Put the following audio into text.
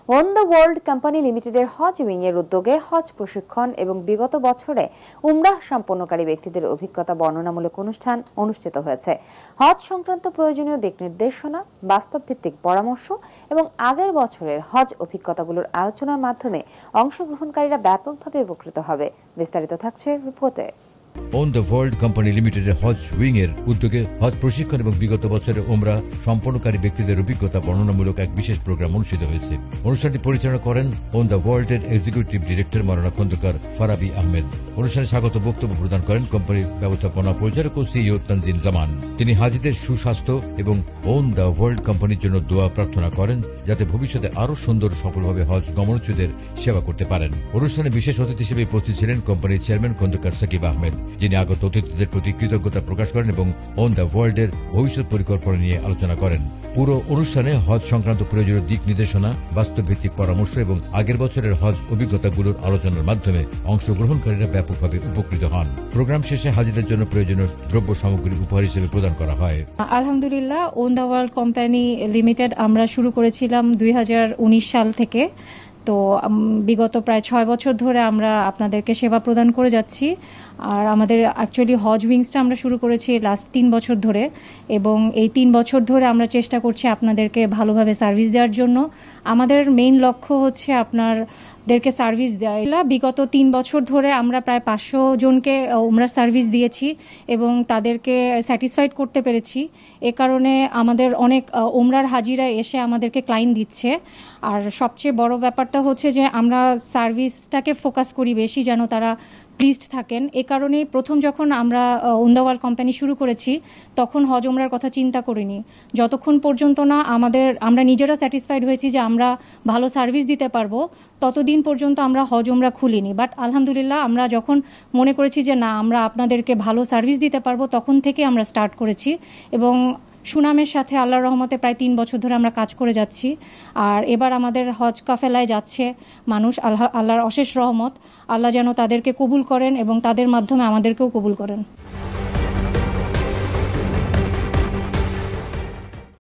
On the world company লিমিটেডের হজ wing এর উদ্যোগে হজ প্রশিক্ষণ এবং বিগত বছরে উমরাহ সম্পন্নকারী ব্যক্তিদের অভিজ্ঞতা বর্ণনামূলক অনুষ্ঠান অনুষ্ঠিত হয়েছে। হজ সংক্রান্ত প্রয়োজনীয় দিক নির্দেশনা, বাস্তব ভিত্তিক পরামর্শ এবং আগের বছরের হজ অভিজ্ঞতাগুলোর আলোচনার মাধ্যমে অংশগ্রহণকারীরা ব্যাপকভাবে উপকৃত হবে। বিস্তারিত থাকছে রিপোর্টে। অন দ্য ওয়ার্ল্ড কোম্পানি লিমিটেডের হজ উইং এর উদ্যোগে হজ প্রশিক্ষণ এবং বিগত বছরে উমরা সম্পন্নকারী ব্যক্তিদের অভিজ্ঞতা বর্ণনামূলক এক বিশেষ প্রোগ্রাম অনুষ্ঠিত হয়েছে। অনুষ্ঠানটি পরিচালনা করেন অন দ্য ওয়ার্ল্ড এর এক্সিকিউটিভ ডিরেক্টর মাওলানা খন্দকার ফারাবি আহমেদ। অনুষ্ঠানে স্বাগত বক্তব্য প্রদান করেন কোম্পানির ব্যবস্থাপনা পরিচালক ও সিইও তানজিম জামান। তিনি হাজিদের সুস্বাস্থ্য এবং অন দ্য ওয়ার্ল্ড কোম্পানির জন্য দোয়া প্রার্থনা করেন যাতে ভবিষ্যতে আরো সুন্দর সফলভাবে হজ গমনোচ্ছুদের সেবা করতে পারেন। অনুষ্ঠানে বিশেষ অতিথি হিসেবে উপস্থিত ছিলেন কোম্পানির চেয়ারম্যান খন্দকার সাকিব আহমেদ, যিনি আগত অতিথিদের প্রতি কৃতজ্ঞতা প্রকাশ করেন এবং অন দ্য ওয়ার্ল্ড এর ভবিষ্যৎ পরিকল্পনা নিয়ে আলোচনা করেন। পুরো অনুষ্ঠানে হজ সংক্রান্ত প্রয়োজনীয় দিক নির্দেশনা, বাস্তব ভিত্তিক পরামর্শ এবং আগের বছরের হজ অভিজ্ঞতাগুলোর আলোচনার মাধ্যমে অংশগ্রহণকারীরা ব্যাপকভাবে উপকৃত হন। প্রোগ্রাম শেষে হাজিদের জন্য প্রয়োজনীয় দ্রব্য সামগ্রী উপহার হিসেবে প্রদান করা হয়। আলহামদুলিল্লাহ, on the world company limited আমরা শুরু করেছিলাম 2019 সাল থেকে। তো বিগত প্রায় 6 বছর ধরে আমরা আপনাদেরকে সেবা প্রদান করে যাচ্ছি। আর আমাদের অ্যাকচুয়ালি হজ উইংসটা আমরা শুরু করেছি লাস্ট 3 বছর ধরে, এবং এই 3 বছর ধরে আমরা চেষ্টা করছি আপনাদেরকে ভালোভাবে সার্ভিস দেওয়ার জন্য। আমাদের মেইন লক্ষ্য হচ্ছে আপনাদেরকে সার্ভিস দেওয়া। বিগত 3 বছর ধরে আমরা প্রায় 500 জনকে উমরা সার্ভিস দিয়েছি এবং তাদেরকে স্যাটিসফাইড করতে পেরেছি। এ কারণে আমাদের অনেক উমরার হাজিরা এসে আমাদেরকে ক্লায়েন্ট দিচ্ছে। আর সবচেয়ে বড় ব্যাপারটা হচ্ছে যে আমরা সার্ভিসটাকে ফোকাস করি বেশি, যেন তারা প্লিজড থাকেন। এ কারণে প্রথম যখন আমরা অন দ্য ওয়ার্ল্ড কোম্পানি শুরু করেছি তখন হজ উমরার কথা চিন্তা করিনি, যতক্ষণ পর্যন্ত না আমরা নিজেরা স্যাটিসফাইড হয়েছি যে আমরা ভালো সার্ভিস দিতে পারবো, ততদিন পর্যন্ত আমরা হজ উমরা খুলিনি। বাট আলহামদুলিল্লাহ, আমরা যখন মনে করেছি যে না, আমরা আপনাদেরকে ভালো সার্ভিস দিতে পারবো, তখন থেকে আমরা স্টার্ট করেছি এবং সুনামের সাথে আল্লাহর রহমতে প্রায় 3 বছর ধরে আমরা কাজ করে যাচ্ছি। আর এবার আমাদের হজ কাফেলায় যাচ্ছে মানুষ। আল্লাহর অশেষ রহমত, আল্লাহ যেন তাদেরকে কবুল করেন এবং তাদের মাধ্যমে আমাদেরকেও কবুল করেন।